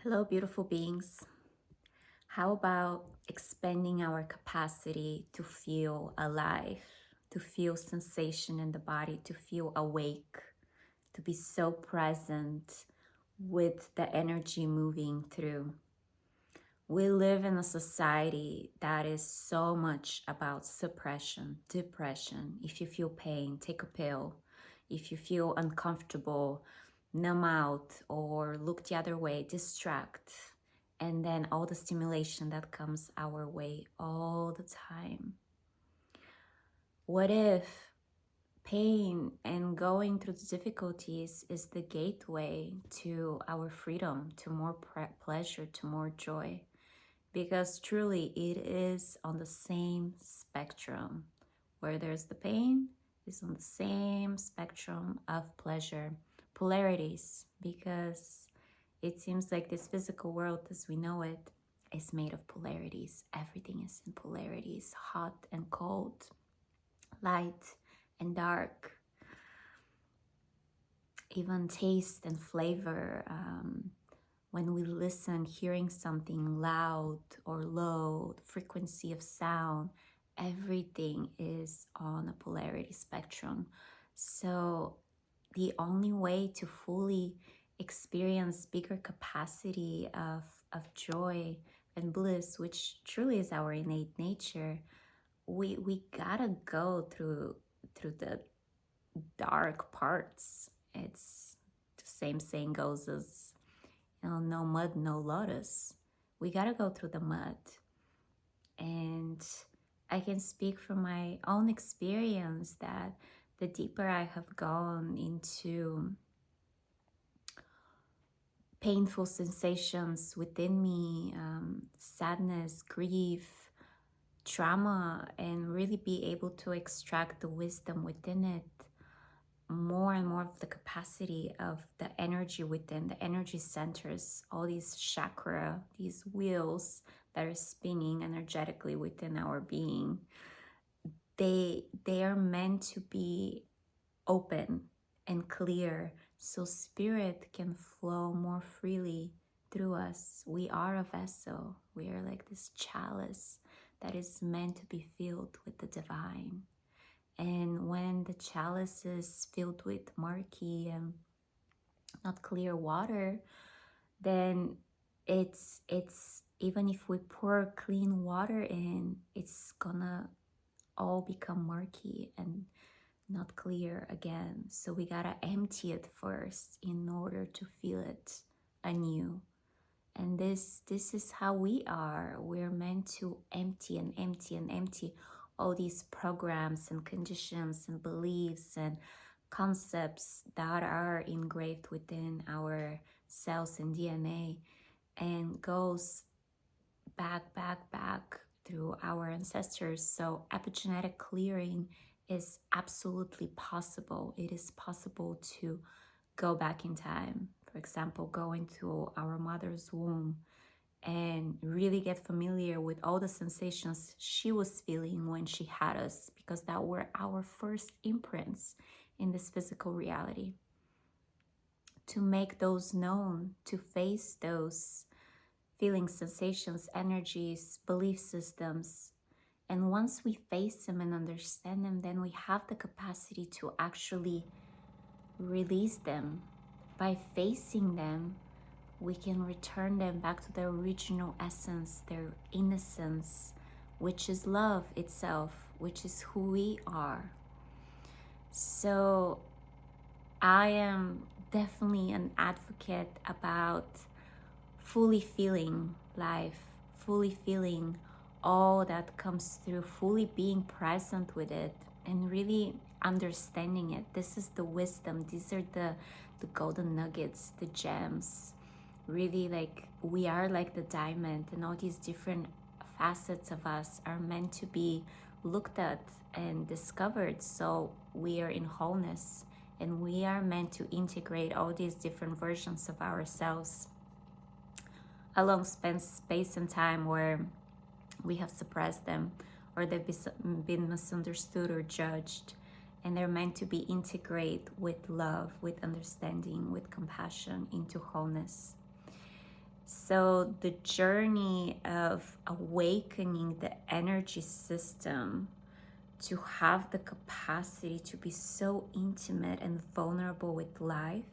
Hello, beautiful beings. How about expanding our capacity to feel alive, to feel sensation in the body, to feel awake, to be so present with the energy moving through? We live in a society that is so much about suppression, depression. If you feel pain, take a pill. If you feel uncomfortable, numb out or look the other way, distract. And then all the stimulation that comes our way all the time. What if pain and going through the difficulties is the gateway to our freedom, to more pleasure, to more joy? Because truly it is on the same spectrum. Where there's the pain is on the same spectrum of pleasure. Polarities, because it seems like this physical world as we know it is made of polarities. Everything is in polarities, hot and cold, light and dark, even taste and flavor. When we listen, hearing something loud or low, the frequency of sound, everything is on a polarity spectrum. So the only way to fully experience bigger capacity of joy and bliss, which truly is our innate nature, we gotta go through the dark parts. It's the same saying goes as, no mud, no lotus. We gotta go through the mud. And I can speak from my own experience that the deeper I have gone into painful sensations within me, sadness, grief, trauma, and really be able to extract the wisdom within it, more and more of the capacity of the energy within the energy centers, all these chakra, these wheels that are spinning energetically within our being, they are meant to be open and clear so spirit can flow more freely through us. We are a vessel. We are like this chalice that is meant to be filled with the divine. And when the chalice is filled with murky and not clear water, then it's even if we pour clean water in, it's gonna all become murky and not clear again. So we gotta empty it first in order to feel it anew. And this is how we are. We're meant to empty and empty and empty all these programs and conditions and beliefs and concepts that are engraved within our cells and DNA, and goes back through our ancestors. So epigenetic clearing is absolutely possible. It is possible to go back in time. For example, go into our mother's womb and really get familiar with all the sensations she was feeling when she had us, because that were our first imprints in this physical reality. To make those known, to face those feelings, sensations, energies, belief systems. And once we face them and understand them, then we have the capacity to actually release them. By facing them, we can return them back to their original essence, their innocence, which is love itself, which is who we are. So I am definitely an advocate about fully feeling life, fully feeling all that comes through, fully being present with it and really understanding it. This is the wisdom. These are the golden nuggets, the gems. Really, like, we are like the diamond, and all these different facets of us are meant to be looked at and discovered, so we are in wholeness, and we are meant to integrate all these different versions of ourselves along space and time where we have suppressed them, or they've been misunderstood or judged. And they're meant to be integrated with love, with understanding, with compassion into wholeness. So the journey of awakening the energy system to have the capacity to be so intimate and vulnerable with life,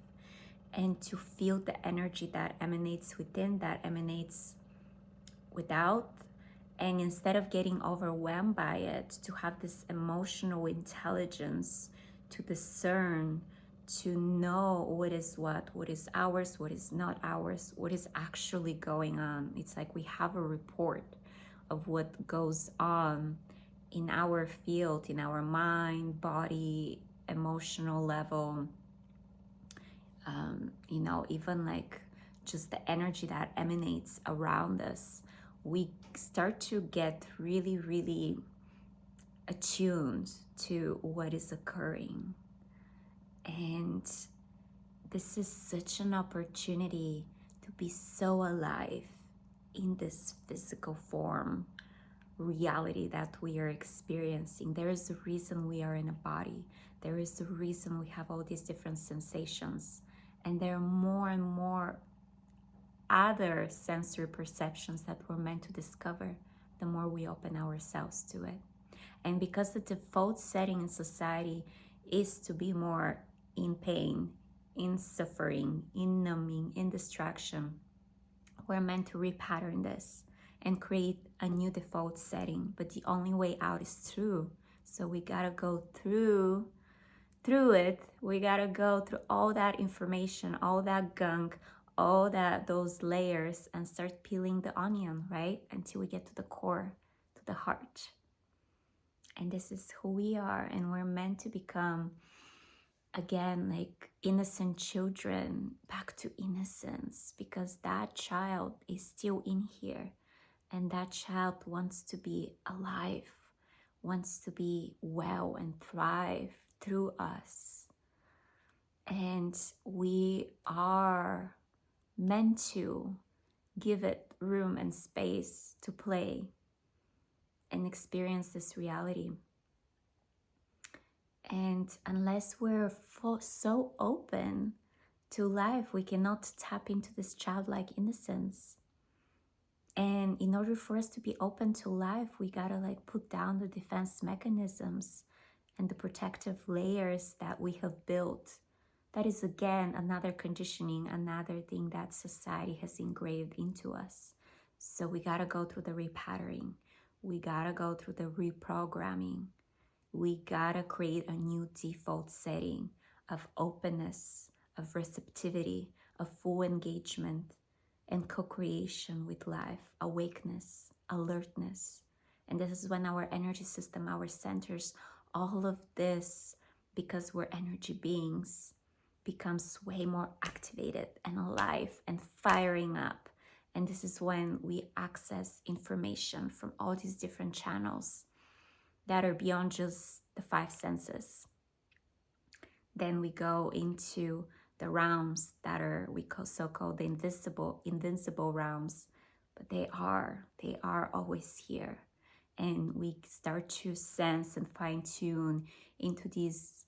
and to feel the energy that emanates within, that emanates without, and instead of getting overwhelmed by it, to have this emotional intelligence to discern, to know what is ours, what is not ours, what is actually going on. It's like we have a report of what goes on in our field, in our mind, body, emotional level, even like just the energy that emanates around us. We start to get really, really attuned to what is occurring. And this is such an opportunity to be so alive in this physical form reality that we are experiencing. There is a reason we are in a body. There is a reason we have all these different sensations. And there are more and more other sensory perceptions that we're meant to discover the more we open ourselves to it. And because the default setting in society is to be more in pain, in suffering, in numbing, in distraction, we're meant to repattern this and create a new default setting. But the only way out is through. So we gotta go through it. We gotta go through all that information, all that gunk, all that those layers, and start peeling the onion, right? Until we get to the core, to the heart. And this is who we are, and we're meant to become, again, like innocent children, back to innocence, because that child is still in here, and that child wants to be alive, wants to be well and thrive through us. And we are meant to give it room and space to play and experience this reality. And unless we're so open to life, we cannot tap into this childlike innocence. And in order for us to be open to life, we gotta like put down the defense mechanisms and the protective layers that we have built. That is, again, another conditioning, another thing that society has engraved into us. So we gotta go through the repatterning. We gotta go through the reprogramming. We gotta create a new default setting of openness, of receptivity, of full engagement, and co-creation with life, awakeness, alertness. And this is when our energy system, our centers, all of this, because we're energy beings, becomes way more activated and alive and firing up. And this is when we access information from all these different channels that are beyond just the five senses. Then we go into the realms that are so-called the invincible realms, but they are always here. And we start to sense and fine-tune into these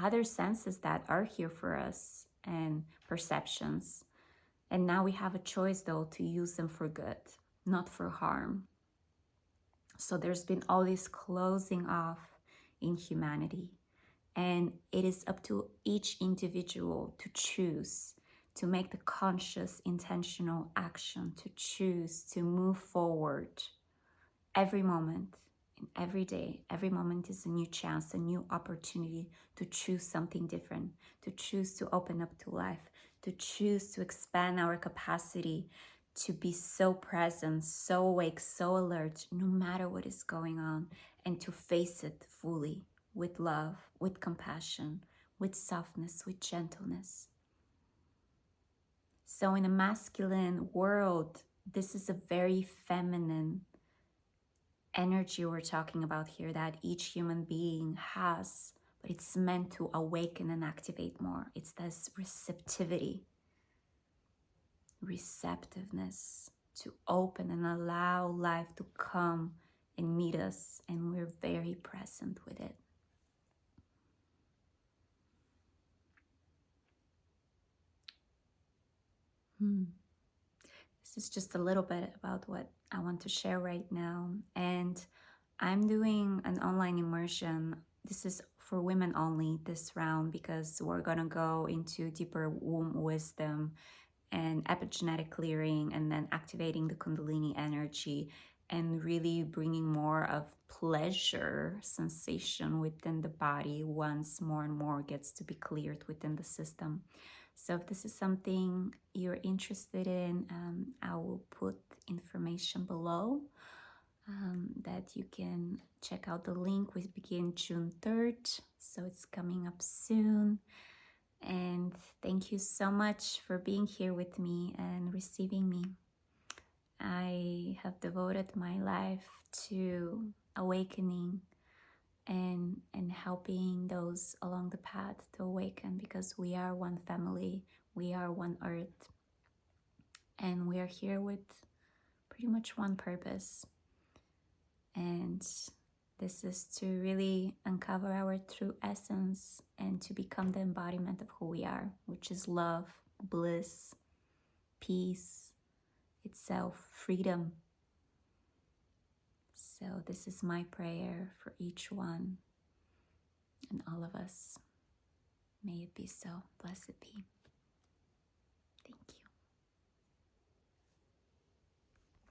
other senses that are here for us and perceptions. And now we have a choice, though, to use them for good, not for harm. So there's been all this closing off in humanity. And it is up to each individual to choose, to make the conscious, intentional action, to choose to move forward every moment. And every day, every moment is a new chance, a new opportunity to choose something different, to choose to open up to life, to choose to expand our capacity to be so present, so awake, so alert, no matter what is going on, and to face it fully with love, with compassion, with softness, with gentleness. So in a masculine world, this is a very feminine energy we're talking about here that each human being has, but it's meant to awaken and activate more. It's this receptiveness to open and allow life to come and meet us, and we're very present with it. is just a little bit about what I want to share right now. And I'm doing an online immersion. This is for women only this round because we're going to go into deeper womb wisdom and epigenetic clearing, and then activating the Kundalini energy and really bringing more of pleasure sensation within the body once more and more gets to be cleared within the system. So if this is something you're interested in, I will put information below that you can check out the link. We begin June 3rd, so it's coming up soon. And thank you so much for being here with me and receiving me. I have devoted my life to awakening and helping those along the path to awaken, because we are one family, we are one earth, and we are here with pretty much one purpose. And this is to really uncover our true essence and to become the embodiment of who we are, which is love, bliss, peace itself, freedom. So this is my prayer for each one and all of us. May it be so. Blessed be.